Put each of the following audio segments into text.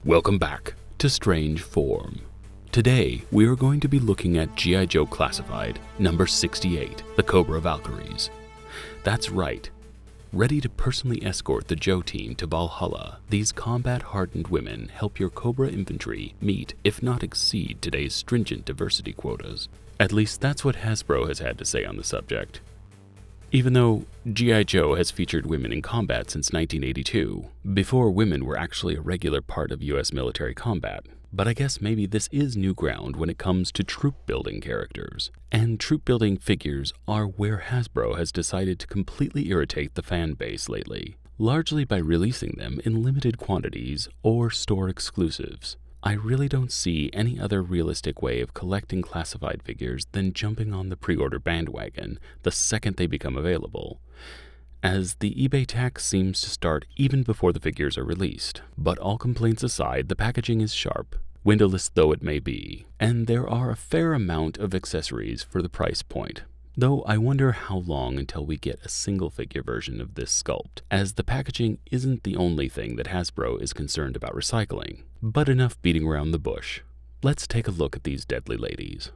Welcome back to Strange Form. Today, we are going to be looking at G.I. Joe Classified, number 68, the Cobra Valkyries. That's right. Ready to personally escort the Joe team to Valhalla, these combat-hardened women help your Cobra infantry meet, if not exceed, today's stringent diversity quotas. At least that's what Hasbro has had to say on the subject. Even though G.I. Joe has featured women in combat since 1982, before women were actually a regular part of U.S. military combat. But I guess maybe this is new ground when it comes to troop-building characters. And troop-building figures are where Hasbro has decided to completely irritate the fan base lately, largely by releasing them in limited quantities or store exclusives. I really don't see any other realistic way of collecting classified figures than jumping on the pre-order bandwagon the second they become available, as the eBay tax seems to start even before the figures are released. But all complaints aside, the packaging is sharp, windowless though it may be, and there are a fair amount of accessories for the price point. Though I wonder how long until we get a single figure version of this sculpt, as the packaging isn't the only thing that Hasbro is concerned about recycling. But enough beating around the bush. Let's take a look at these deadly ladies.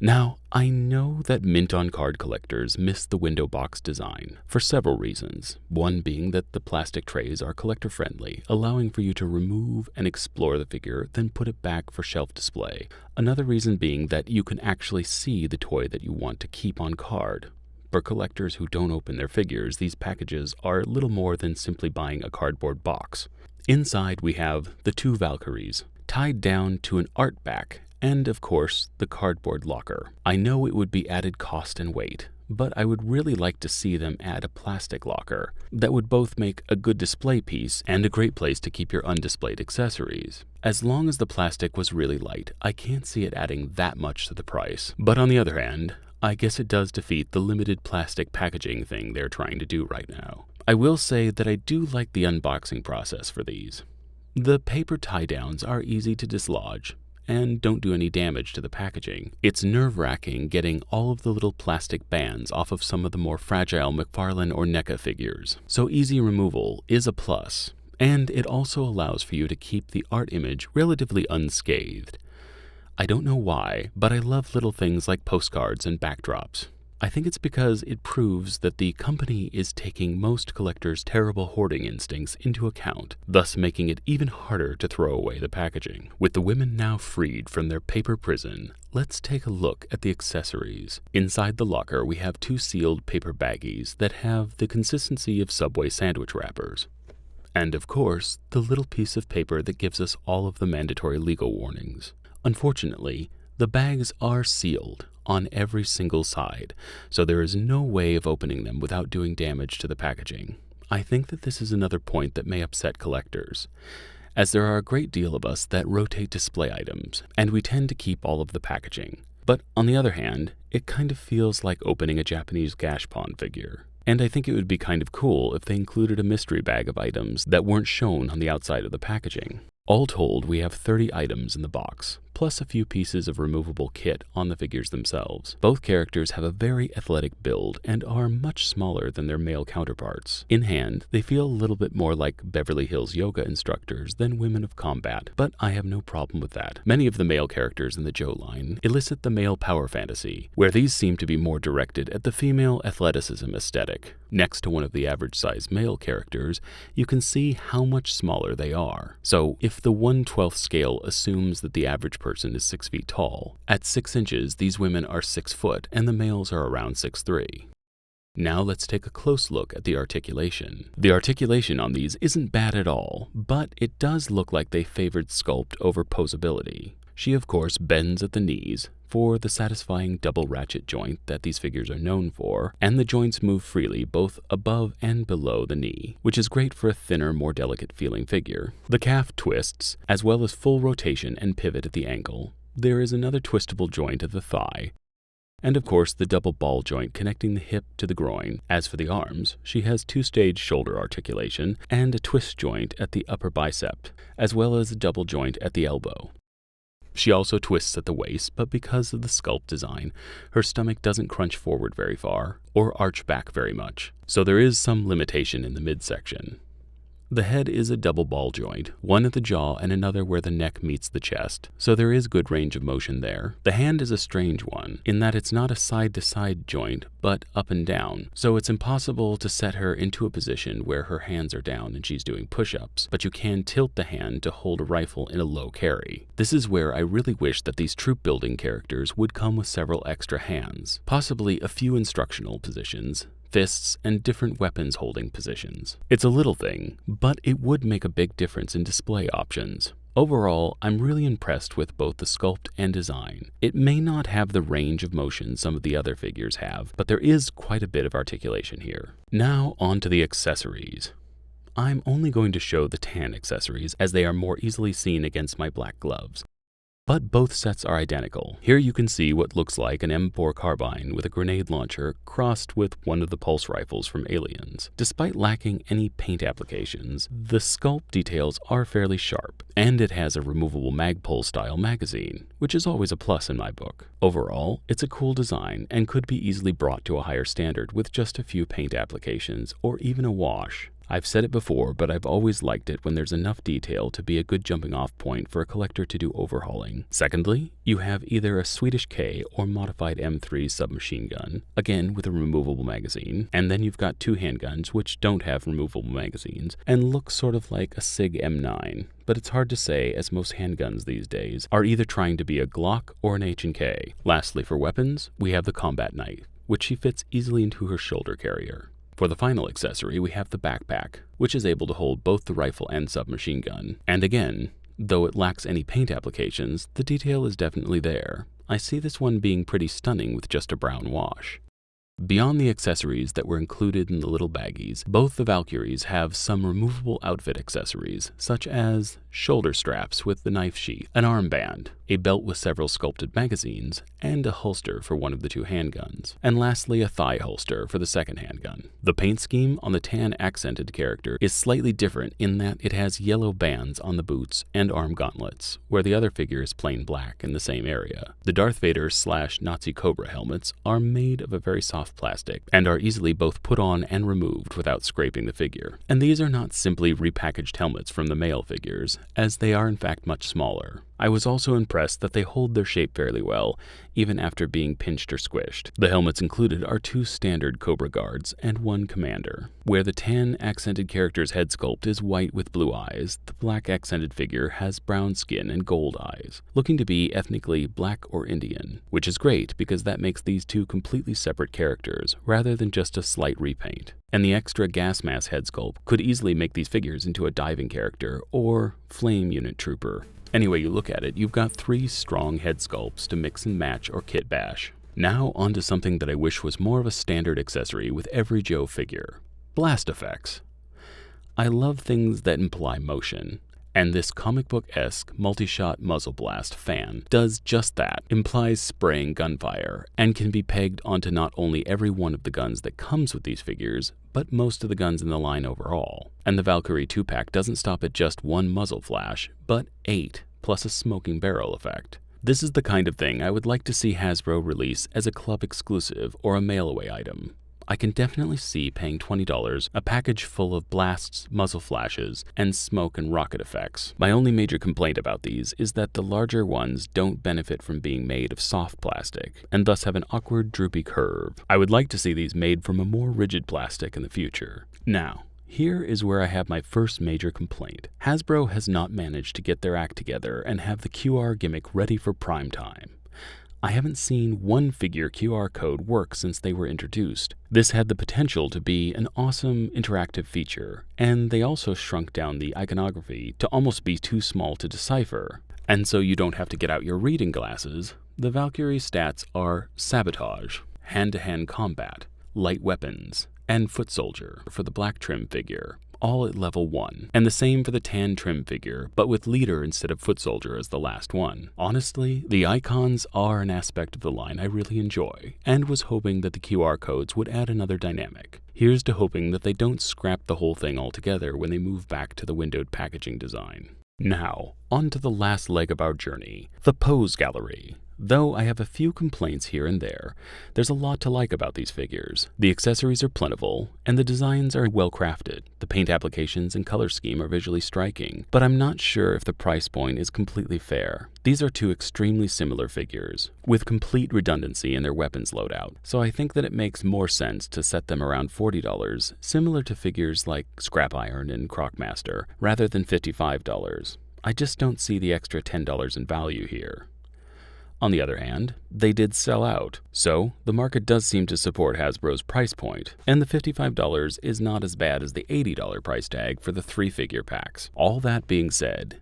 Now, I know that mint-on-card collectors miss the window box design for several reasons. One being that the plastic trays are collector-friendly, allowing for you to remove and explore the figure, then put it back for shelf display. Another reason being that you can actually see the toy that you want to keep on card. For collectors who don't open their figures, these packages are little more than simply buying a cardboard box. Inside we have the two Valkyries, tied down to an art back, and of course, the cardboard locker. I know it would be added cost and weight, but I would really like to see them add a plastic locker that would both make a good display piece and a great place to keep your undisplayed accessories. As long as the plastic was really light, I can't see it adding that much to the price. But on the other hand, I guess it does defeat the limited plastic packaging thing they're trying to do right now. I will say that I do like the unboxing process for these. The paper tie-downs are easy to dislodge and don't do any damage to the packaging. It's nerve-wracking getting all of the little plastic bands off of some of the more fragile McFarlane or NECA figures, so easy removal is a plus, and it also allows for you to keep the art image relatively unscathed. I don't know why, but I love little things like postcards and backdrops. I think it's because it proves that the company is taking most collectors' terrible hoarding instincts into account, thus making it even harder to throw away the packaging. With the women now freed from their paper prison, let's take a look at the accessories. Inside the locker, we have two sealed paper baggies that have the consistency of Subway sandwich wrappers. And of course, the little piece of paper that gives us all of the mandatory legal warnings. Unfortunately, the bags are sealed on every single side, so there is no way of opening them without doing damage to the packaging. I think that this is another point that may upset collectors, as there are a great deal of us that rotate display items, and we tend to keep all of the packaging. But on the other hand, it kind of feels like opening a Japanese Gashpon figure. And I think it would be kind of cool if they included a mystery bag of items that weren't shown on the outside of the packaging. All told, we have 30 items in the box, plus a few pieces of removable kit on the figures themselves. Both characters have a very athletic build and are much smaller than their male counterparts. In hand, they feel a little bit more like Beverly Hills yoga instructors than women of combat, but I have no problem with that. Many of the male characters in the Joe line elicit the male power fantasy, where these seem to be more directed at the female athleticism aesthetic. Next to one of the average-sized male characters, you can see how much smaller they are. So if the 1/12 scale assumes that the average person is 6 feet tall, at 6 inches these women are 6 foot and the males are around 6'3". Now let's take a close look at the articulation. The articulation on these isn't bad at all, but it does look like they favored sculpt over posability. She of course bends at the knees for the satisfying double ratchet joint that these figures are known for, and the joints move freely both above and below the knee, which is great for a thinner, more delicate feeling figure. The calf twists, as well as full rotation and pivot at the ankle. There is another twistable joint at the thigh, and of course the double ball joint connecting the hip to the groin. As for the arms, she has two-stage shoulder articulation and a twist joint at the upper bicep, as well as a double joint at the elbow. She also twists at the waist, but because of the sculpt design, her stomach doesn't crunch forward very far or arch back very much, so there is some limitation in the midsection. The head is a double ball joint, one at the jaw and another where the neck meets the chest, so there is good range of motion there. The hand is a strange one, in that it's not a side-to-side joint, but up and down, so it's impossible to set her into a position where her hands are down and she's doing push-ups, but you can tilt the hand to hold a rifle in a low carry. This is where I really wish that these troop-building characters would come with several extra hands, possibly a few instructional positions, fists, and different weapons holding positions. It's a little thing, but it would make a big difference in display options. Overall, I'm really impressed with both the sculpt and design. It may not have the range of motion some of the other figures have, but there is quite a bit of articulation here. Now on to the accessories. I'm only going to show the tan accessories as they are more easily seen against my black gloves. But both sets are identical. Here you can see what looks like an M4 carbine with a grenade launcher crossed with one of the pulse rifles from Aliens. Despite lacking any paint applications, the sculpt details are fairly sharp, and it has a removable Magpul style magazine, which is always a plus in my book. Overall, it's a cool design and could be easily brought to a higher standard with just a few paint applications or even a wash. I've said it before, but I've always liked it when there's enough detail to be a good jumping off point for a collector to do overhauling. Secondly, you have either a Swedish K or modified M3 submachine gun, again with a removable magazine, and then you've got two handguns which don't have removable magazines and look sort of like a SIG M9. But it's hard to say as most handguns these days are either trying to be a Glock or an H&K. Lastly, for weapons, we have the combat knife, which she fits easily into her shoulder carrier. For the final accessory, we have the backpack, which is able to hold both the rifle and submachine gun. And again, though it lacks any paint applications, the detail is definitely there. I see this one being pretty stunning with just a brown wash. Beyond the accessories that were included in the little baggies, both the Valkyries have some removable outfit accessories, such as shoulder straps with the knife sheath, an armband, a belt with several sculpted magazines, and a holster for one of the two handguns, and lastly a thigh holster for the second handgun. The paint scheme on the tan accented character is slightly different in that it has yellow bands on the boots and arm gauntlets, where the other figure is plain black in the same area. The Darth Vader / Nazi Cobra helmets are made of a very soft plastic and are easily both put on and removed without scraping the figure. And these are not simply repackaged helmets from the male figures, as they are in fact much smaller. I was also impressed that they hold their shape fairly well, even after being pinched or squished. The helmets included are two standard Cobra guards and one commander. Where the tan accented character's head sculpt is white with blue eyes, the black accented figure has brown skin and gold eyes, looking to be ethnically black or Indian, which is great because that makes these two completely separate characters rather than just a slight repaint. And the extra gas mask head sculpt could easily make these figures into a diving character or flame unit trooper. Any way you look at it, you've got three strong head sculpts to mix and match or kit bash. Now onto something that I wish was more of a standard accessory with every Joe figure. Blast effects. I love things that imply motion, and this comic book-esque multi-shot muzzle blast fan does just that, implies spraying gunfire, and can be pegged onto not only every one of the guns that comes with these figures, but most of the guns in the line overall. And the Valkyrie 2-pack doesn't stop at just one muzzle flash, but 8, plus a smoking barrel effect. This is the kind of thing I would like to see Hasbro release as a club exclusive or a mail-away item. I can definitely see paying $20 a package full of blasts, muzzle flashes, and smoke and rocket effects. My only major complaint about these is that the larger ones don't benefit from being made of soft plastic, and thus have an awkward, droopy curve. I would like to see these made from a more rigid plastic in the future. Now, here is where I have my first major complaint. Hasbro has not managed to get their act together and have the QR gimmick ready for prime time. I haven't seen one figure QR code work since they were introduced. This had the potential to be an awesome interactive feature, and they also shrunk down the iconography to almost be too small to decipher. And so you don't have to get out your reading glasses. The Valkyrie stats are Sabotage, Hand-to-Hand Combat, Light Weapons, and Foot Soldier for the black trim figure, all at level 1, and the same for the tan trim figure, but with Leader instead of Foot Soldier as the last one. Honestly, the icons are an aspect of the line I really enjoy, and was hoping that the QR codes would add another dynamic. Here's to hoping that they don't scrap the whole thing altogether when they move back to the windowed packaging design. Now, on to the last leg of our journey, the Pose Gallery. Though I have a few complaints here and there, there's a lot to like about these figures. The accessories are plentiful, and the designs are well crafted. The paint applications and color scheme are visually striking, but I'm not sure if the price point is completely fair. These are two extremely similar figures, with complete redundancy in their weapons loadout, so I think that it makes more sense to set them around $40, similar to figures like Scrap Iron and Crocmaster, rather than $55. I just don't see the extra $10 in value here. On the other hand, they did sell out, so the market does seem to support Hasbro's price point, and the $55 is not as bad as the $80 price tag for the 3-figure packs. All that being said,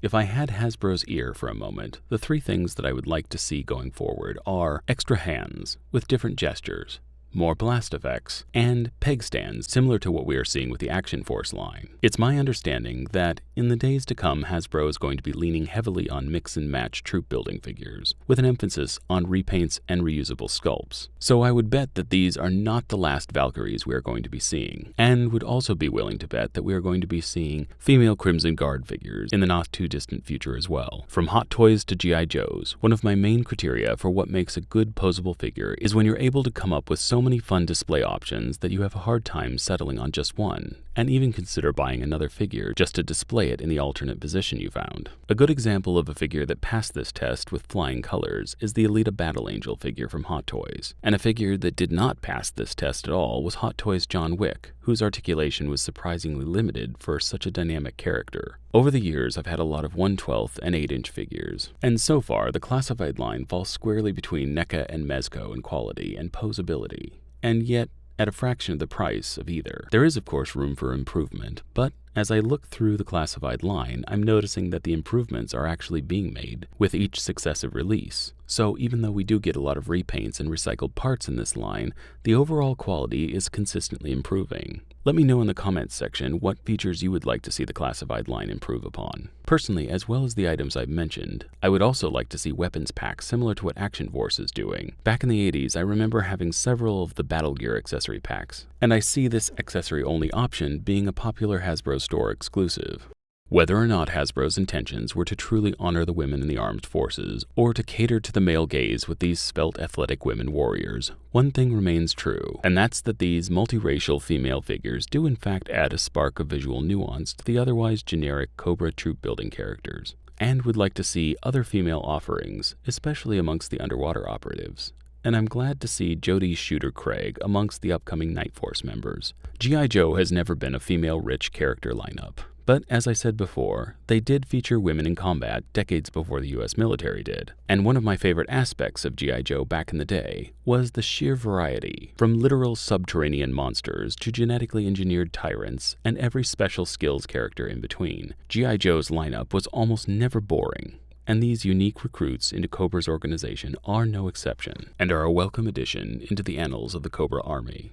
if I had Hasbro's ear for a moment, the 3 things that I would like to see going forward are extra hands with different gestures, more blast effects, and peg stands similar to what we are seeing with the Action Force line. It's my understanding that in the days to come, Hasbro is going to be leaning heavily on mix and match troop building figures, with an emphasis on repaints and reusable sculpts. So I would bet that these are not the last Valkyries we are going to be seeing, and would also be willing to bet that we are going to be seeing female Crimson Guard figures in the not too distant future as well. From Hot Toys to G.I. Joes, one of my main criteria for what makes a good posable figure is when you're able to come up with so many fun display options that you have a hard time settling on just one, and even consider buying another figure just to display it in the alternate position you found. A good example of a figure that passed this test with flying colors is the Alita Battle Angel figure from Hot Toys, and a figure that did not pass this test at all was Hot Toys' John Wick, whose articulation was surprisingly limited for such a dynamic character. Over the years, I've had a lot of 1/12 and 8-inch figures, and so far the classified line falls squarely between NECA and Mezco in quality and posability, and yet at a fraction of the price of either. There is of course room for improvement, but as I look through the classified line, I'm noticing that the improvements are actually being made with each successive release. So even though we do get a lot of repaints and recycled parts in this line, the overall quality is consistently improving. Let me know in the comments section what features you would like to see the classified line improve upon. Personally, as well as the items I've mentioned, I would also like to see weapons packs similar to what Action Force is doing. Back in the 80s, I remember having several of the Battle Gear accessory packs, and I see this accessory-only option being a popular Hasbro store exclusive. Whether or not Hasbro's intentions were to truly honor the women in the armed forces, or to cater to the male gaze with these svelte athletic women warriors, one thing remains true, and that's that these multiracial female figures do in fact add a spark of visual nuance to the otherwise generic Cobra troop building characters, and would like to see other female offerings, especially amongst the underwater operatives. And I'm glad to see Jodie Shooter Craig amongst the upcoming Night Force members. G.I. Joe has never been a female-rich character lineup, but as I said before, they did feature women in combat decades before the US military did. And one of my favorite aspects of G.I. Joe back in the day was the sheer variety, from literal subterranean monsters to genetically engineered tyrants and every special skills character in between. G.I. Joe's lineup was almost never boring, and these unique recruits into Cobra's organization are no exception, and are a welcome addition into the annals of the Cobra Army.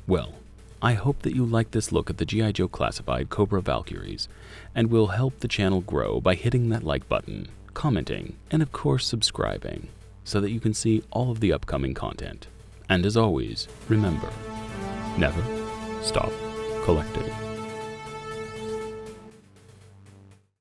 Well, I hope that you like this look at the G.I. Joe Classified Cobra Valkyries, and will help the channel grow by hitting that like button, commenting, and of course subscribing, so that you can see all of the upcoming content. And as always, remember, never stop collecting.